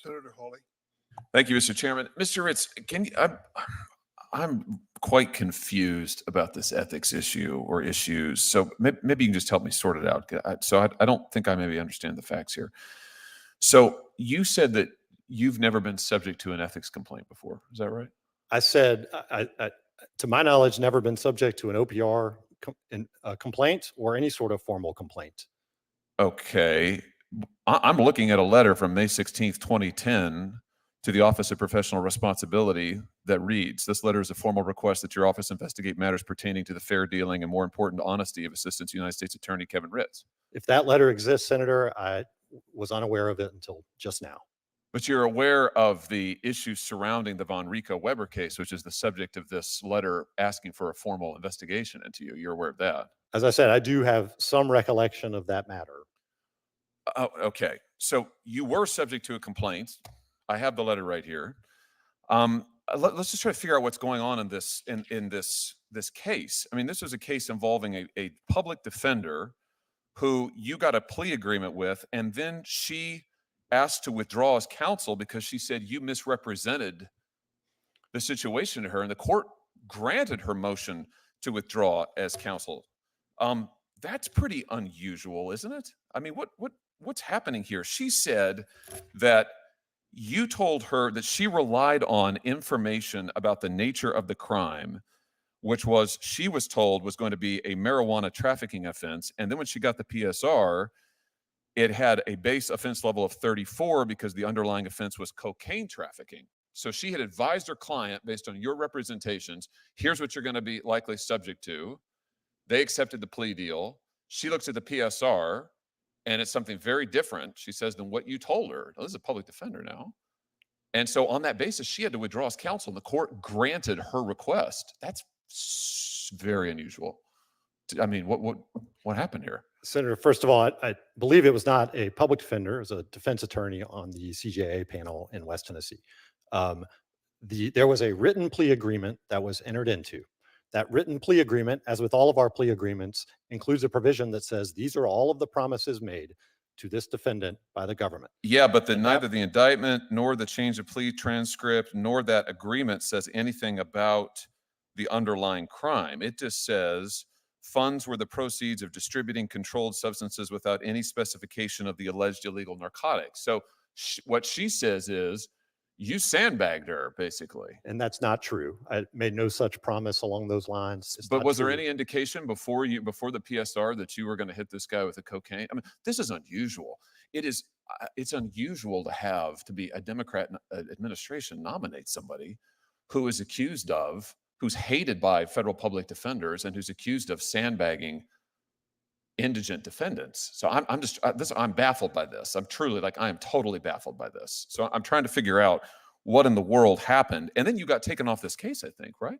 Senator Hawley. Thank you, Mr. Chairman. Mr. Ritz, I'm quite confused about this ethics issue or issues. So maybe you can just help me sort it out. I don't think I maybe understand the facts here. So you said that you've never been subject to an ethics complaint before. Is that right? I said, to my knowledge, never been subject to an OPR complaint or any sort of formal complaint. Okay. I'm looking at a letter from May 16th, 2010 to the Office of Professional Responsibility that reads, "This letter is a formal request that your office investigate matters pertaining to the fair dealing and, more important, honesty of Assistant United States Attorney Kevin Ritz." If that letter exists, Senator, I was unaware of it until just now. But you're aware of the issues surrounding the Von Rico Weber case, which is the subject of this letter asking for a formal investigation into you. You're aware of that. As I said, I do have some recollection of that matter. Oh, okay. So you were subject to a complaint. I have the letter right here. Let's just try to figure out what's going on in this this case. I mean, this was a case involving a public defender who you got a plea agreement with, and then she asked to withdraw as counsel because she said you misrepresented the situation to her, and the court granted her motion to withdraw as counsel. That's pretty unusual, isn't it? I mean, what's happening here? She said that you told her that she relied on information about the nature of the crime, which was, she was told, was going to be a marijuana trafficking offense. And then when she got the PSR, it had a base offense level of 34 because the underlying offense was cocaine trafficking. So she had advised her client, based on your representations, here's what you're going to be likely subject to. They accepted the plea deal. She looks at the PSR, and it's something very different, she says, than what you told her. Now, this is a public defender now. And so on that basis, she had to withdraw as counsel, and the court granted her request. That's very unusual. I mean, what happened here? Senator, first of all, I believe it was not a public defender. It was a defense attorney on the CJA panel in West Tennessee. There was a written plea agreement that was entered into. That written plea agreement, as with all of our plea agreements, includes a provision that says these are all of the promises made to this defendant by the government. Yeah, but neither the indictment nor the change of plea transcript nor that agreement says anything about the underlying crime. It just says funds were the proceeds of distributing controlled substances without any specification of the alleged illegal narcotics. So what she says is, you sandbagged her, basically. And that's not true. I made no such promise along those lines. But was there any indication before the PSR that you were going to hit this guy with a cocaine? I mean, this is unusual. It's unusual to be a Democrat administration nominate somebody who is accused of, who's hated by federal public defenders, and who's accused of sandbagging indigent defendants. So I'm baffled by this. I am totally baffled by this. So I'm trying to figure out what in the world happened. And then you got taken off this case, I think, right?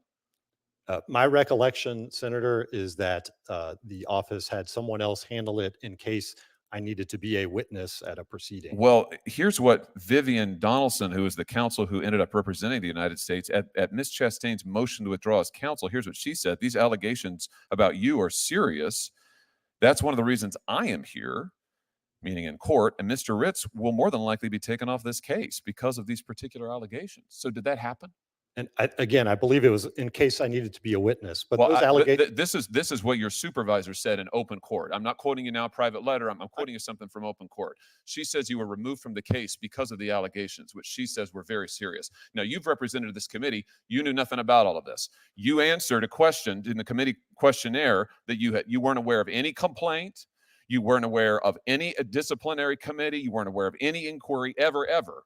My recollection, Senator, is that the office had someone else handle it in case I needed to be a witness at a proceeding. Well, here's what Vivian Donaldson, who is the counsel who ended up representing the United States at Ms. Chastain's motion to withdraw as counsel, here's what she said. These allegations about you are serious. That's one of the reasons I am here, meaning in court, and Mr. Ritz will more than likely be taken off this case because of these particular allegations. So did that happen? And I believe it was in case I needed to be a witness. But those allegations. This is what your supervisor said in open court. I'm not quoting you now, a private letter. I'm quoting you something from open court. She says you were removed from the case because of the allegations, which she says were very serious. Now, you've represented this committee. You knew nothing about all of this. You answered a question in the committee questionnaire that you weren't aware of any complaint. You weren't aware of any disciplinary committee. You weren't aware of any inquiry ever.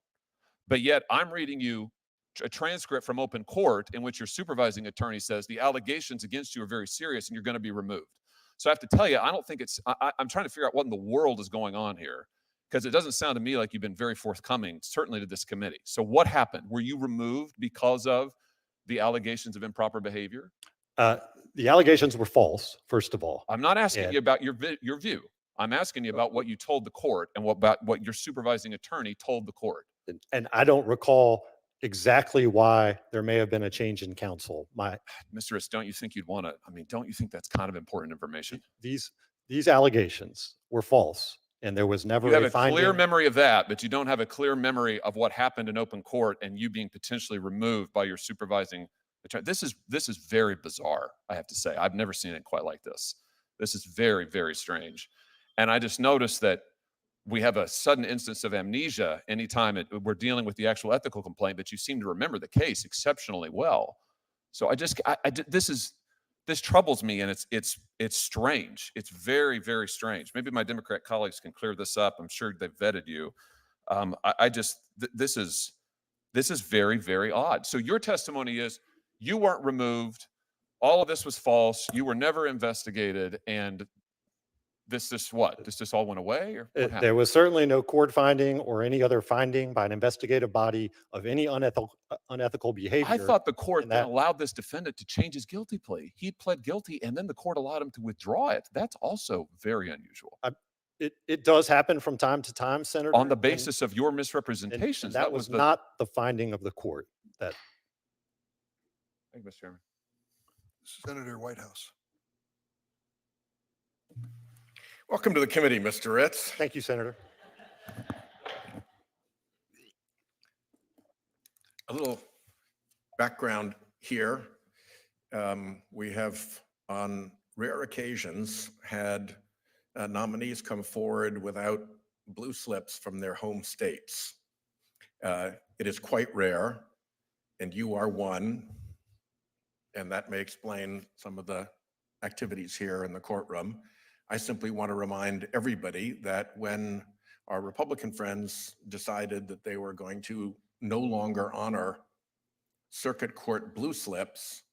But yet I'm reading you a transcript from open court in which your supervising attorney says the allegations against you are very serious and you're going to be removed. So I have to tell you, I don't think I'm trying to figure out what in the world is going on here, because it doesn't sound to me like you've been very forthcoming, certainly to this committee. So what happened? Were you removed because of the allegations of improper behavior? The allegations were false, first of all. I'm not asking you about your view. I'm asking you about what you told the court and about what your supervising attorney told the court. And I don't recall exactly why there may have been a change in counsel. Mr. Ritz, don't you think don't you think that's kind of important information? These allegations were false. and there was never You have a a clear finding. memory of that, but you don't have a clear memory of what happened in open court and you being potentially removed by your supervising attorney. This is very bizarre, I have to say. I've never seen it quite like this. This is very, very strange. And I just noticed that we have a sudden instance of amnesia anytime we're dealing with the actual ethical complaint, but you seem to remember the case exceptionally well. So this troubles me, and it's strange. It's very, very strange. Maybe my Democrat colleagues can clear this up. I'm sure they've vetted you. This is very, very odd. So your testimony is you weren't removed. All of this was false. You were never investigated, and this just what? This just all went away, or what There happened? was certainly no court finding or any other finding by an investigative body of any unethical I behavior. thought the court And then that allowed this defendant to change his guilty plea. He pled guilty, and then the court allowed him to withdraw it. That's also very unusual. it does happen from time to time, Senator. On the and- basis of your and misrepresentations, that was the. not the finding of the court. That Thank you, Mr. Chairman. Senator Whitehouse. Welcome to the committee, Mr. Ritz. Thank you, Senator. A little background here. We have, on rare occasions, had nominees come forward without blue slips from their home states. It is quite rare, and you are one, and that may explain some of the activities here in the courtroom. I simply want to remind everybody that when our Republican friends decided that they were going to no longer honor circuit court blue slips,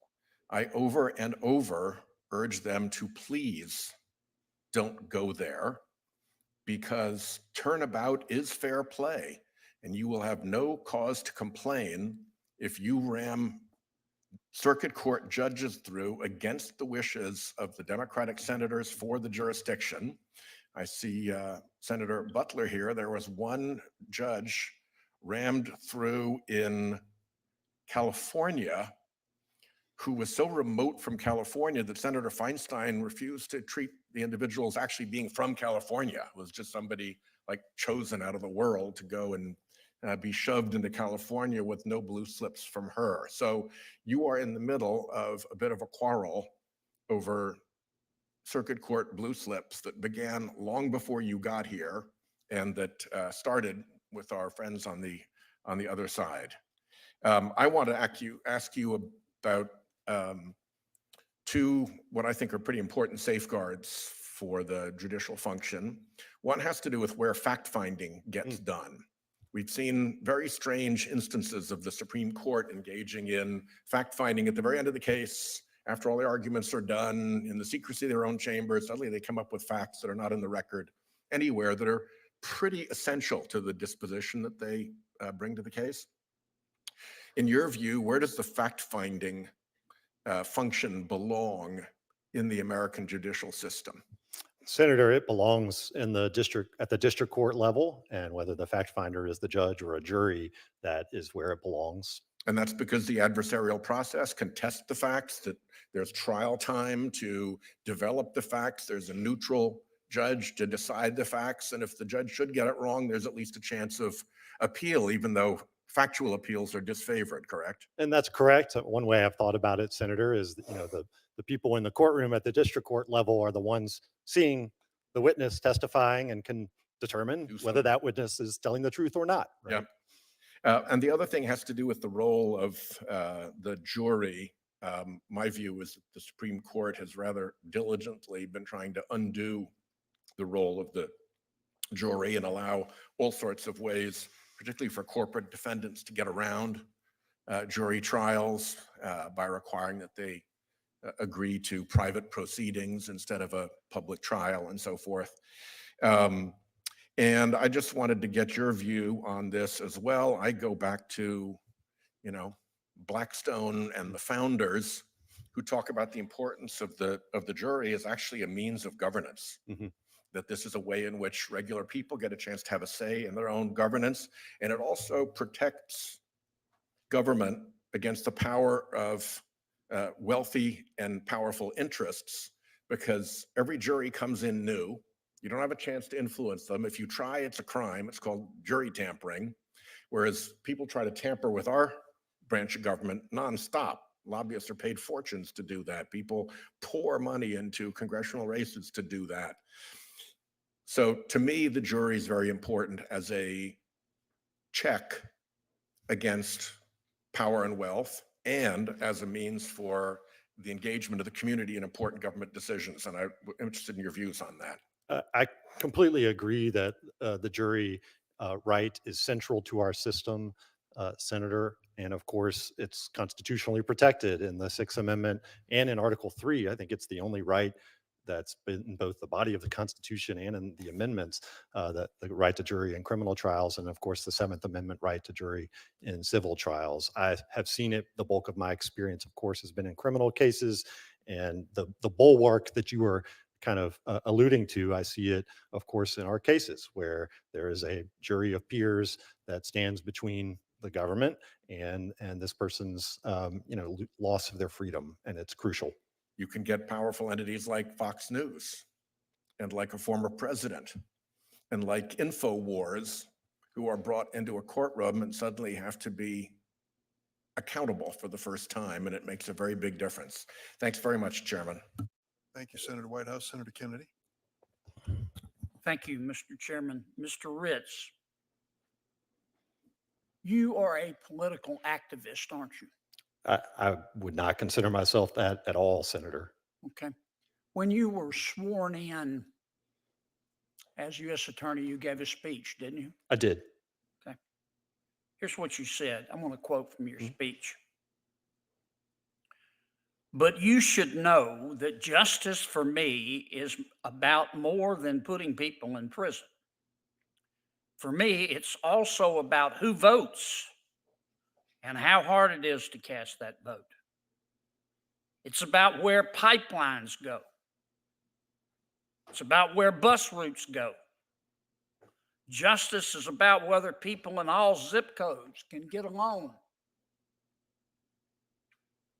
I over and over urged them to please don't go there, because turnabout is fair play, and you will have no cause to complain if you ram circuit court judges through against the wishes of the Democratic senators for the jurisdiction. I see Senator Butler here. There was one judge rammed through in California who was so remote from California that Senator Feinstein refused to treat the individual as actually being from California. It was just somebody like chosen out of the world to go and be shoved into California with no blue slips from her. So you are in the middle of a bit of a quarrel over circuit court blue slips that began long before you got here, and that started with our friends on the other side. I want to ask you about two what I think are pretty important safeguards for the judicial function. One has to do with where fact-finding gets done. We've seen very strange instances of the Supreme Court engaging in fact-finding at the very end of the case, after all the arguments are done, in the secrecy of their own chambers. Suddenly they come up with facts that are not in the record anywhere that are pretty essential to the disposition that they bring to the case. In your view, where does the fact-finding function belong in the American judicial system? Senator, it belongs in the district at the district court level, and whether the fact finder is the judge or a jury, that is where it belongs. And that's because the adversarial process can test the facts, that there's trial time to develop the facts, there's a neutral judge to decide the facts, and if the judge should get it wrong, there's at least a chance of appeal, even though factual appeals are disfavored, correct? And that's correct. One way I've thought about it, Senator, is the people in the courtroom at the district court level are the ones seeing the witness testifying and can determine whether that witness is telling the truth or not. Right? Yeah. And the other thing has to do with the role of the jury. My view is that the Supreme Court has rather diligently been trying to undo the role of the jury and allow all sorts of ways, particularly for corporate defendants, to get around jury trials by requiring that they agree to private proceedings instead of a public trial and so forth. And I just wanted to get your view on this as well. I go back to, Blackstone and the founders, who talk about the importance of the jury as actually a means of governance. That this is a way in which regular people get a chance to have a say in their own governance, and it also protects government against the power of wealthy and powerful interests, because every jury comes in new, You don't have a chance to influence them. If you try, it's a crime. It's called jury tampering. Whereas people try to tamper with our branch of government nonstop. Lobbyists are paid fortunes to do that. People pour money into congressional races to do that. So to me, the jury is very important as a check against power and wealth, and as a means for the engagement of the community in important government decisions. And I'm interested in your views on that. I completely agree that the jury right is central to our system, Senator. And of course, it's constitutionally protected in the Sixth Amendment and in Article 3. I think it's the only right that's been in both the body of the Constitution and in the amendments, that the right to jury in criminal trials, and of course the Seventh Amendment right to jury in civil trials. I have seen it. The bulk of my experience, of course, has been in criminal cases, and the bulwark that you were kind of alluding to, I see it, of course, in our cases where there is a jury of peers that stands between the government and this person's loss of their freedom, and it's crucial. You can get powerful entities like Fox News and like a former president and like InfoWars, who are brought into a courtroom and suddenly have to be accountable for the first time, and it makes a very big difference. Thanks very much, Chairman. Thank you, Senator Whitehouse. Senator Kennedy. Thank you, Mr. Chairman. Mr. Ritz, you are a political activist, aren't you? I would not consider myself that at all, Senator. Okay. When you were sworn in as U.S. Attorney, you gave a speech, didn't you? I did. Okay. Here's what you said. I'm going to quote from your speech. But you should know that justice for me is about more than putting people in prison. For me, it's also about who votes and how hard it is to cast that vote. It's about where pipelines go. It's about where bus routes go. Justice is about whether people in all zip codes can get along,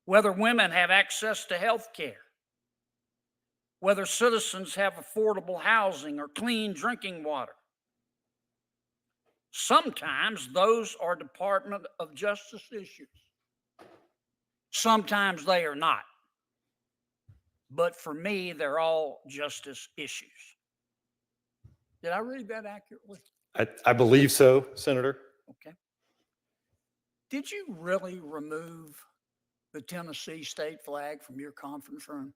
whether women have access to health care, whether citizens have affordable housing or clean drinking water. Sometimes those are Department of Justice issues. Sometimes they are not. But for me, they're all justice issues. Did I read that accurately? I believe so, Senator. Okay. Did you really remove the Tennessee state flag from your conference room?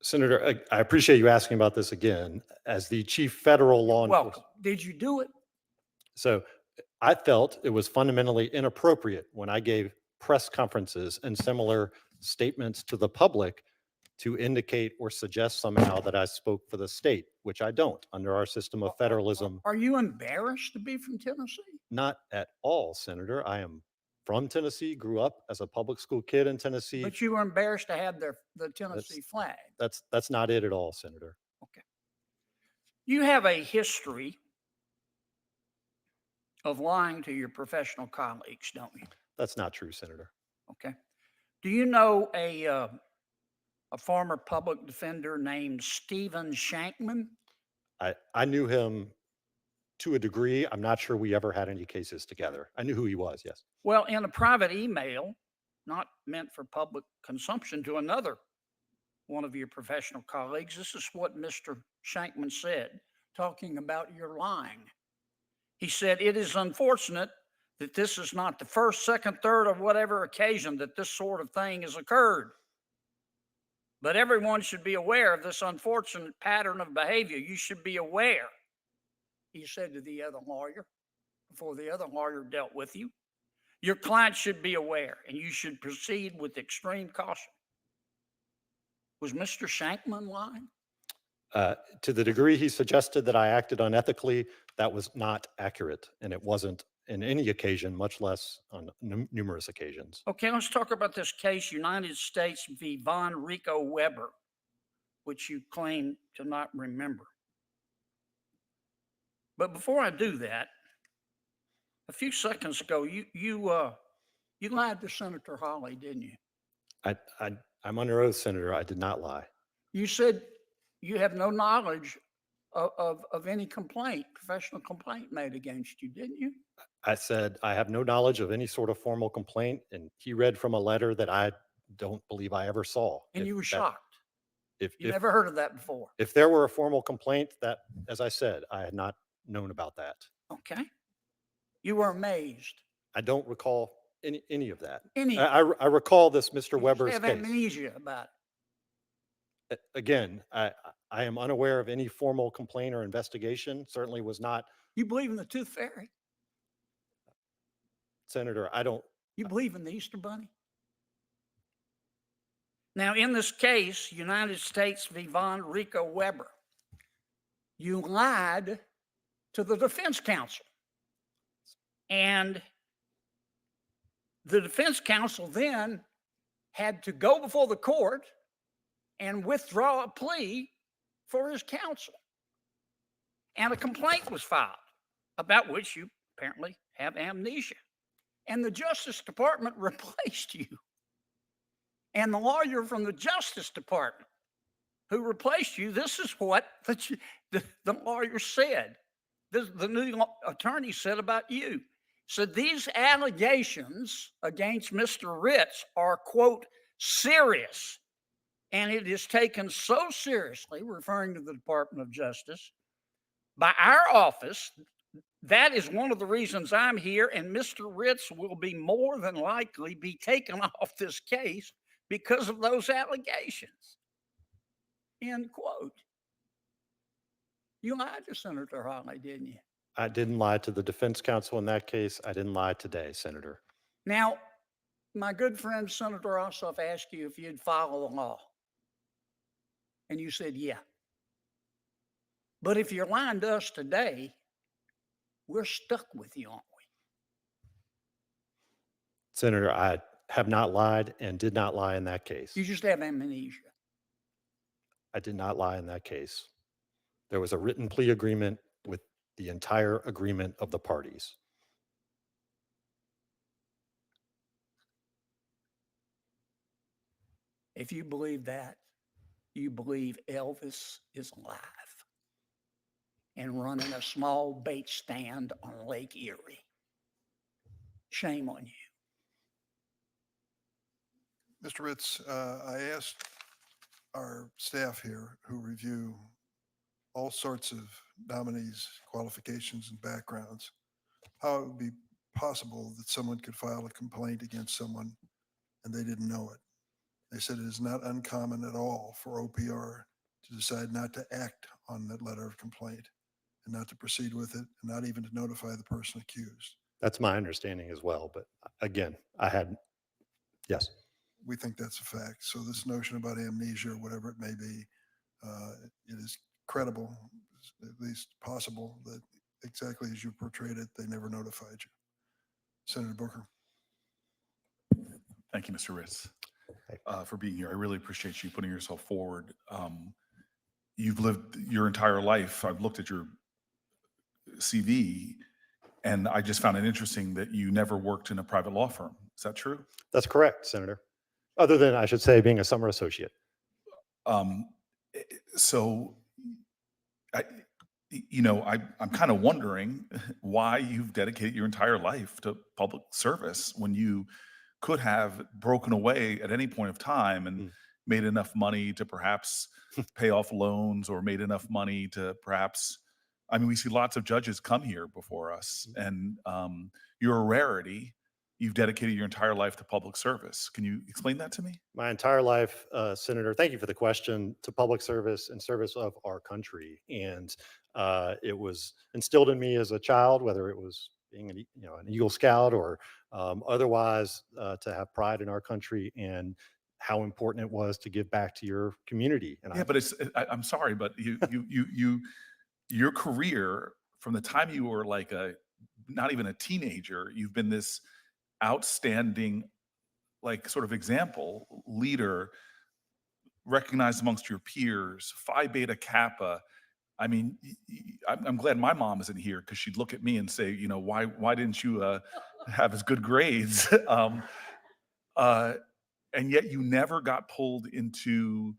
Senator, I appreciate you asking about this again. As the chief federal law Welcome. enforcement. Did you do it? So I felt it was fundamentally inappropriate when I gave press conferences and similar statements to the public to indicate or suggest somehow that I spoke for the state, which I don't under our system of federalism. Are you embarrassed to be from Tennessee? Not at all, Senator. I am from Tennessee, grew up as a public school kid in Tennessee. But you were embarrassed to have the Tennessee flag. That's not it at all, Senator. Okay. You have a history of lying to your professional colleagues, don't you? That's not true, Senator. Okay. Do you know a former public defender named Stephen Shankman? I knew him to a degree. I'm not sure we ever had any cases together. I knew who he was, yes. Well, in a private email, not meant for public consumption, to another one of your professional colleagues, this is what Mr. Shankman said, talking about your lying. He said, "It is unfortunate that this is not the first, second, third, or whatever occasion that this sort of thing has occurred. But everyone should be aware of this unfortunate pattern of behavior. You should be aware," he said to the other lawyer, before the other lawyer dealt with you. "Your client should be aware, and you should proceed with extreme caution." Was Mr. Shankman lying? To the degree he suggested that I acted unethically, that was not accurate, and it wasn't in any occasion, much less on numerous occasions. Okay, let's talk about this case, United States v. Von Rico Weber, which you claim to not remember. But before I do that, a few seconds ago, you lied to Senator Hawley, didn't you? I'm under oath, Senator. I did not lie. You said you have no knowledge of any complaint, professional complaint made against you, didn't you? I said, I have no knowledge of any sort of formal complaint, and he read from a letter that I don't believe I ever saw. And If you were that- shocked. If, You if, never heard of that before. if there were a formal complaint that, as I said, I had not known about that. Okay. You were amazed. I don't recall any of that. Any, I recall this Mr. you just Weber's have case. amnesia about it. Again, I am unaware of any formal complaint or investigation. Certainly was not, You believe in the Tooth Fairy? Senator, I don't, You believe in the Easter Bunny? Now, in this case, United States v. Von Rico Weber, you lied to the defense counsel. And the defense counsel then had to go before the court and withdraw a plea for his counsel. And a complaint was filed about which you apparently have amnesia. And the Justice Department replaced you. And the lawyer from the Justice Department who replaced you, this is what the lawyer said. The new attorney said about you. Said these allegations against Mr. Ritz are, quote, serious. And it is taken so seriously, referring to the Department of Justice, by our office. That is one of the reasons I'm here, and Mr. Ritz will be more than likely be taken off this case because of those allegations. End quote. You lied to Senator Hawley, didn't you? I didn't lie to the defense counsel in that case. I didn't lie today, Senator. Now, my good friend Senator Ossoff asked you if you'd follow the law. And you said, yeah. But if you're lying to us today, we're stuck with you, aren't we? Senator, I have not lied and did not lie in that case. You just have amnesia. I did not lie in that case. There was a written plea agreement with the entire agreement of the parties. If you believe that, you believe Elvis is alive and running a small bait stand on Lake Erie. Shame on you. Mr. Ritz, I asked our staff here who review all sorts of nominees' qualifications and backgrounds, how it would be possible that someone could file a complaint against someone and they didn't know it. They said it is not uncommon at all for OPR to decide not to act on that letter of complaint and not to proceed with it, and not even to notify the person accused. That's my understanding as well. But again, yes. We think that's a fact. So this notion about amnesia or whatever it may be, it is credible, at least possible, that exactly as you portrayed it, they never notified you. Senator Booker. Thank you, Mr. Ritz, for being here. I really appreciate you putting yourself forward. You've lived your entire life. I've looked at your CV, and I just found it interesting that you never worked in a private law firm. Is that true? That's correct, Senator. Other than, I should say, being a summer associate. So, I'm kind of wondering why you've dedicated your entire life to public service when you could have broken away at any point of time and made enough money to perhaps pay off loans, or made enough money to perhaps, we see lots of judges come here before us, and you're a rarity. You've dedicated your entire life to public service. Can you explain that to me? My entire life, Senator, thank you for the question, to public service and service of our country. And it was instilled in me as a child, whether it was being an Eagle Scout or otherwise, to have pride in our country and how important it was to give back to your community. And Yeah, but I'm sorry, but your career from the time you were like not even a teenager, you've been this outstanding, like, sort of example, leader, recognized amongst your peers, Phi Beta Kappa. I'm glad my mom isn't here, because she'd look at me and say, why didn't you have as good grades? And yet you never got pulled into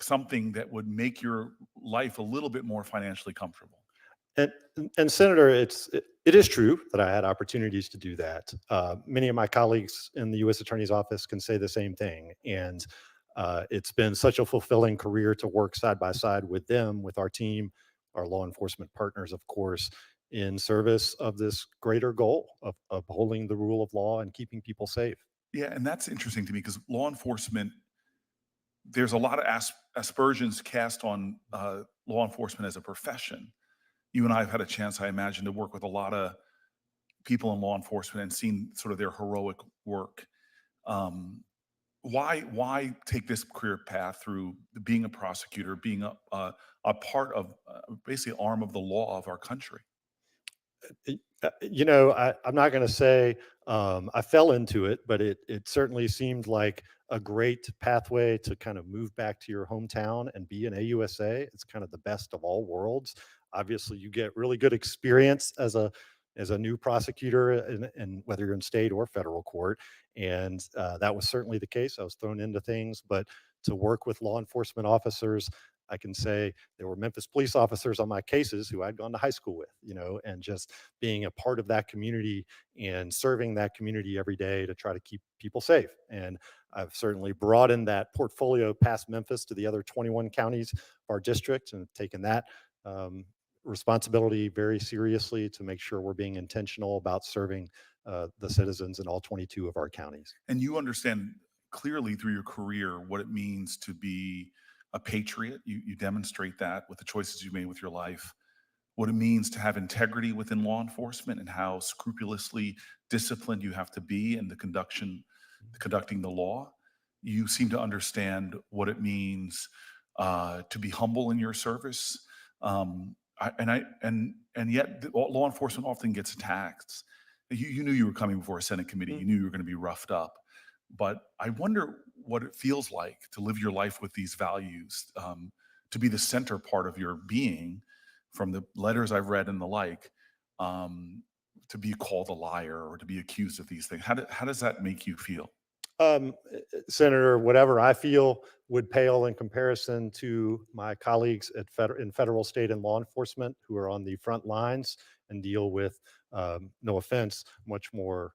something that would make your life a little bit more financially comfortable. And, and Senator, it is true that I had opportunities to do that. Many of my colleagues in the U.S. Attorney's Office can say the same thing. And it's been such a fulfilling career to work side by side with them, with our team, our law enforcement partners, of course, in service of this greater goal of upholding the rule of law and keeping people safe. Yeah, and that's interesting to me because law enforcement, there's a lot of aspersions cast on law enforcement as a profession. You and I have had a chance, I imagine, to work with a lot of people in law enforcement and seen sort of their heroic work. Um, why take this career path through being a prosecutor, being a part of basically arm of the law of our country? I'm not going to say I fell into it, but it certainly seemed like a great pathway to kind of move back to your hometown and be an AUSA. It's kind of the best of all worlds. Obviously, you get really good experience as a new prosecutor, and whether you're in state or federal court, and that was certainly the case. I was thrown into things, but to work with law enforcement officers, I can say there were Memphis police officers on my cases who I'd gone to high school with, and just being a part of that community and serving that community every day to try to keep people safe. And I've certainly broadened that portfolio past Memphis to the other 21 counties of our district and taken that responsibility very seriously to make sure we're being intentional about serving the citizens in all 22 of our counties. And you understand clearly through your career what it means to be a patriot. You demonstrate that with the choices you made with your life, what it means to have integrity within law enforcement and how scrupulously disciplined you have to be in the conducting the law. You seem to understand what it means to be humble in your service. And yet law enforcement often gets attacked. You knew you were coming before a Senate committee. You knew you were going to be roughed up. But I wonder what it feels like to live your life with these values, to be the center part of your being, from the letters I've read and the like, to be called a liar or to be accused of these things. How does that make you feel? Senator, whatever I feel would pale in comparison to my colleagues in federal, state, and law enforcement who are on the front lines and deal with, no offense, much more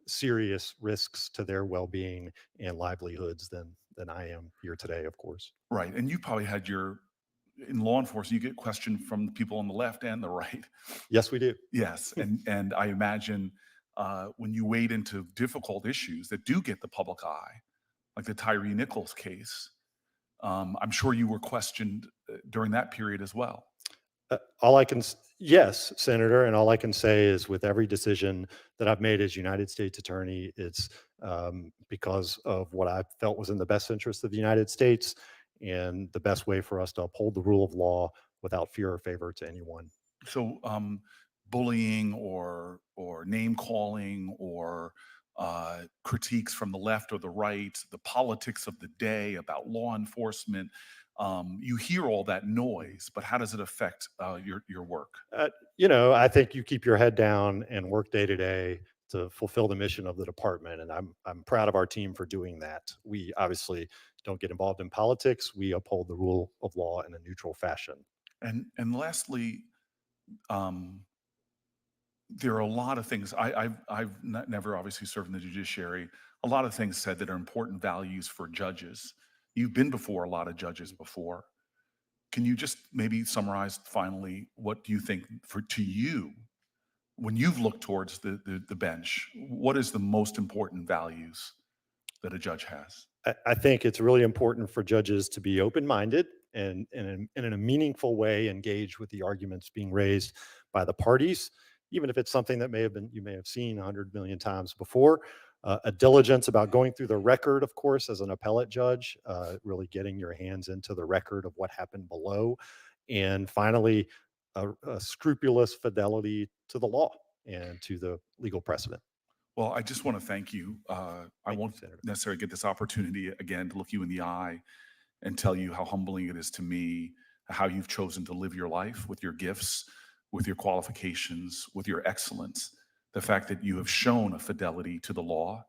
serious risks to their well-being and livelihoods than I am here today, of course. Right. And you probably had in law enforcement, you get questioned from the people on the left and the right. Yes, we do. Yes. And I imagine when you wade into difficult issues that do get the public eye, like the Tyree Nichols case, I'm sure you were questioned during that period as well. Yes, Senator, and all I can say is with every decision that I've made as United States Attorney, it's because of what I felt was in the best interest of the United States and the best way for us to uphold the rule of law without fear or favor to anyone. So bullying or name calling or critiques from the left or the right, the politics of the day about law enforcement, you hear all that noise, but how does it affect your work? I think you keep your head down and work day to day to fulfill the mission of the department, and I'm proud of our team for doing that. We obviously don't get involved in politics. We uphold the rule of law in a neutral fashion. And lastly, there are a lot of things I've never obviously served in the judiciary. A lot of things said that are important values for judges. You've been before a lot of judges before. Can you just maybe summarize finally what do you think to you when you've looked towards the bench? What is the most important values that a judge has? I think it's really important for judges to be open-minded and in a meaningful way engage with the arguments being raised by the parties, even if it's something that you may have seen 100 million times before. A diligence about going through the record, of course, as an appellate judge, really getting your hands into the record of what happened below. And finally, a scrupulous fidelity to the law and to the legal precedent. Well, I just want to thank you. I Thank you, won't Senator. necessarily get this opportunity again to look you in the eye and tell you how humbling it is to me, how you've chosen to live your life with your gifts, with your qualifications, with your excellence. The fact that you have shown a fidelity to the law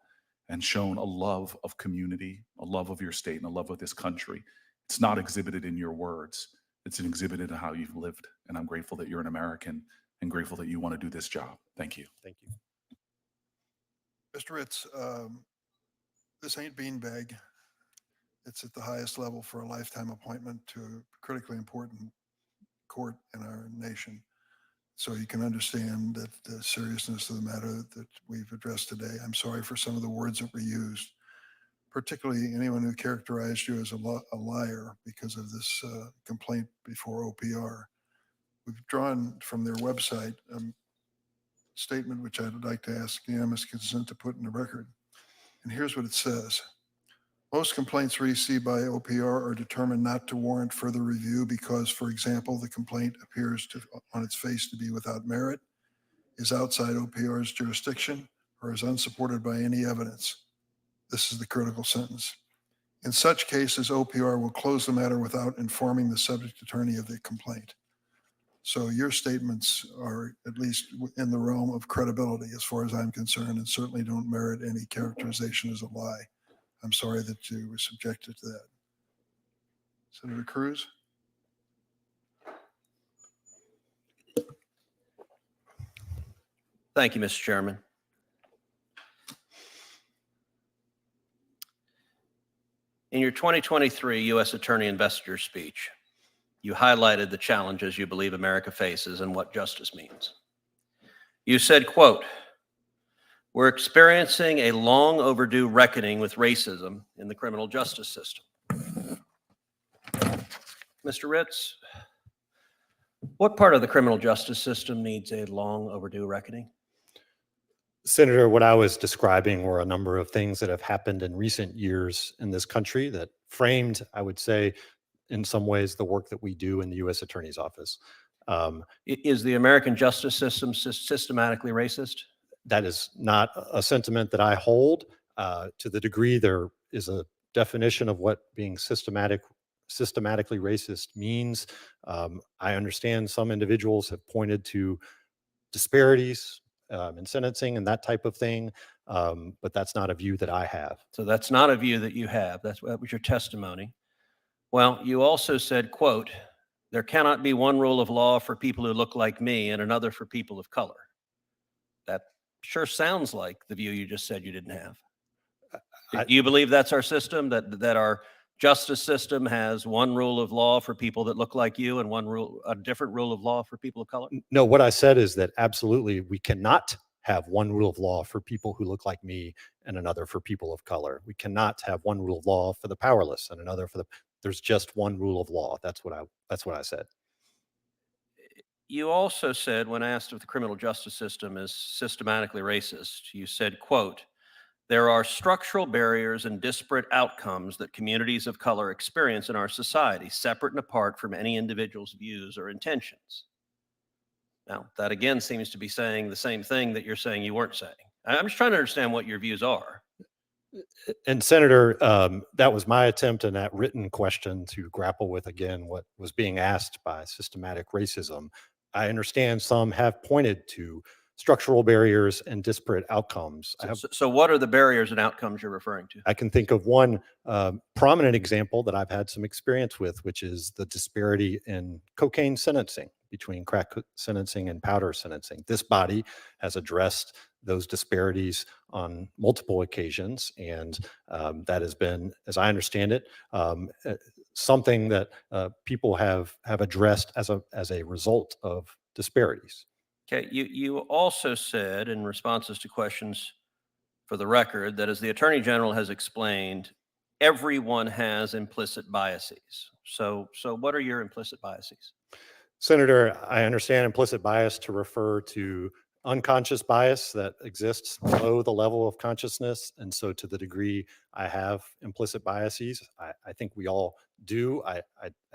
and shown a love of community, a love of your state, and a love of this country. It's not exhibited in your words. It's exhibited in how you've lived. And I'm grateful that you're an American and grateful that you want to do this job. Thank you. Thank you. Mr. Ritz, this ain't beanbag. It's at the highest level for a lifetime appointment to a critically important court in our nation. So you can understand that the seriousness of the matter that we've addressed today. I'm sorry for some of the words that were used, particularly anyone who characterized you as a liar because of this complaint before OPR. We've drawn from their website a statement which I'd like to ask unanimous consent to put in the record. And here's what it says. Most complaints received by OPR are determined not to warrant further review because, for example, the complaint appears to, on its face, to be without merit, is outside OPR's jurisdiction, or is unsupported by any evidence. This is the critical sentence. In such cases, OPR will close the matter without informing the subject attorney of the complaint. So your statements are at least in the realm of credibility as far as I'm concerned, and certainly don't merit any characterization as a lie. I'm sorry that you were subjected to that. Senator Cruz? Thank you, Mr. Chairman. In your 2023 U.S. Attorney Investiture speech, you highlighted the challenges you believe America faces and what justice means. You said, quote, "We're experiencing a long overdue reckoning with racism in the criminal justice system." Mr. Ritz, what part of the criminal justice system needs a long overdue reckoning? Senator, what I was describing were a number of things that have happened in recent years in this country that framed, I would say, in some ways, the work that we do in the U.S. Attorney's Office. Is the American justice system systematically racist? That is not a sentiment that I hold. To the degree there is a definition of what being systematically racist means, I understand some individuals have pointed to disparities in sentencing and that type of thing, but that's not a view that I have. So that's not a view that you have. That was your testimony. Well, you also said, quote, "There cannot be one rule of law for people who look like me and another for people of color." That sure sounds like the view you just said you didn't have. Do you believe that's our system, that our justice system has one rule of law for people that look like you and a different rule of law for people of color? No, what I said is that absolutely we cannot have one rule of law for people who look like me and another for people of color. We cannot have one rule of law for the powerless and another for the, there's just one rule of law. That's what I said. You also said, when asked if the criminal justice system is systematically racist, you said, quote, "There are structural barriers and disparate outcomes that communities of color experience in our society, separate and apart from any individual's views or intentions." Now, that again seems to be saying the same thing that you're saying you weren't saying. I'm just trying to understand what your views are. And Senator, that was my attempt in that written question to grapple with, again, what was being asked by systematic racism. I understand some have pointed to structural barriers and disparate outcomes. So what are the barriers and outcomes you're referring to? I can think of one prominent example that I've had some experience with, which is the disparity in cocaine sentencing between crack sentencing and powder sentencing. This body has addressed those disparities on multiple occasions, and that has been, as I understand it, something that people have addressed as a result of disparities. Okay, you also said in responses to questions for the record that, as the Attorney General has explained, everyone has implicit biases. So what are your implicit biases? Senator, I understand implicit bias to refer to unconscious bias that exists below the level of consciousness. And so to the degree I have implicit biases, I think we all do. I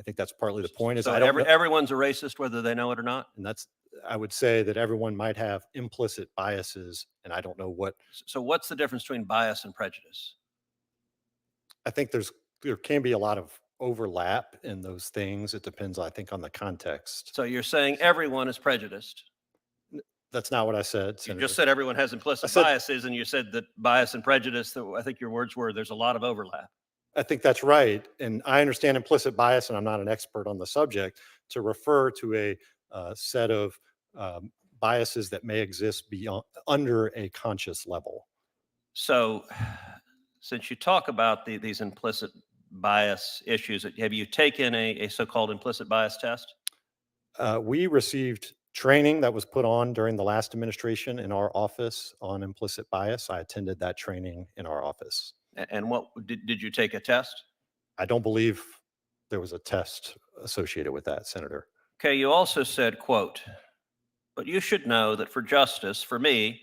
think that's partly the point. Is So I don't know, everyone's a racist, whether they know it or not? and that's, I would say that everyone might have implicit biases, and I don't know what. So what's the difference between bias and prejudice? I think there can be a lot of overlap in those things. It depends, I think, on the context. So you're saying everyone is prejudiced. That's not what I said, You Senator. just said everyone has implicit I said- biases, and you said that bias and prejudice, I think your words were, there's a lot of overlap. I think that's right. And I understand implicit bias, and I'm not an expert on the subject, to refer to a set of biases that may exist beyond under a conscious level. So, since you talk about these implicit bias issues, have you taken a so-called implicit bias test? We received training that was put on during the last administration in our office on implicit bias. I attended that training in our office. And what did you take a test? I don't believe there was a test associated with that, Senator. Okay, you also said, quote, but you should know that for justice, for me,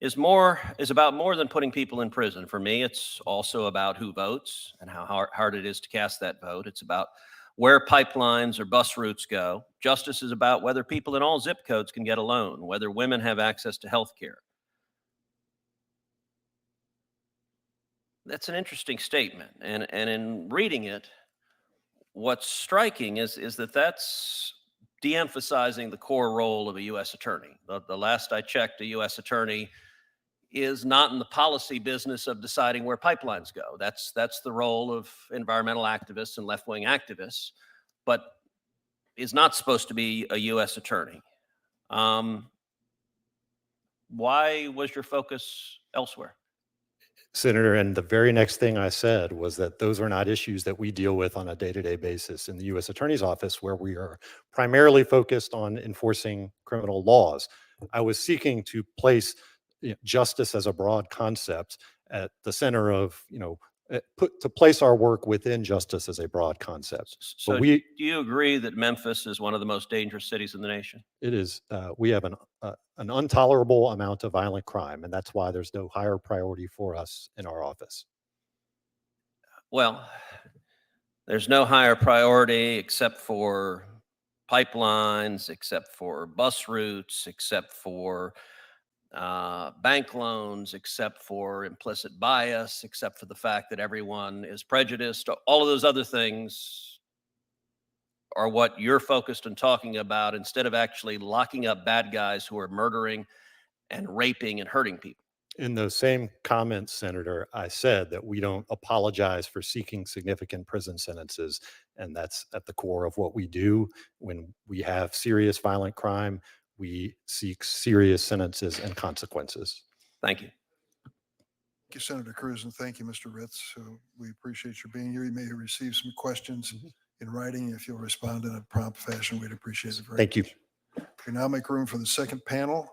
is about more than putting people in prison. For me, it's also about who votes and how hard it is to cast that vote. It's about where pipelines or bus routes go. Justice is about whether people in all zip codes can get a loan, whether women have access to health care. That's an interesting statement. And in reading it, what's striking is that that's de-emphasizing the core role of a U.S. attorney. The last I checked, a U.S. attorney is not in the policy business of deciding where pipelines go. That's the role of environmental activists and left-wing activists, but is not supposed to be a U.S. attorney. Why was your focus elsewhere? Senator, and the very next thing I said was that those are not issues that we deal with on a day-to-day basis in the U.S. Attorney's Office, where we are primarily focused on enforcing criminal laws. I was seeking to place justice as a broad concept at the center of, to place our work within justice as a broad concept. So But do you agree that Memphis is one of the most dangerous cities in the nation? it is, we have an intolerable amount of violent crime, and that's why there's no higher priority for us in our office. Well, there's no higher priority except for pipelines, except for bus routes, except for bank loans, except for implicit bias, except for the fact that everyone is prejudiced. All of those other things are what you're focused on talking about instead of actually locking up bad guys who are murdering and raping and hurting people. In those same comments, Senator, I said that we don't apologize for seeking significant prison sentences, and that's at the core of what we do. When we have serious violent crime, we seek serious sentences and consequences. Thank you. Thank you, Senator Cruz, and thank you, Mr. Ritz. So we appreciate your being here. You may receive some questions in writing. If you'll respond in a prompt fashion, we'd appreciate it very much. Thank you. We now make room for the second panel.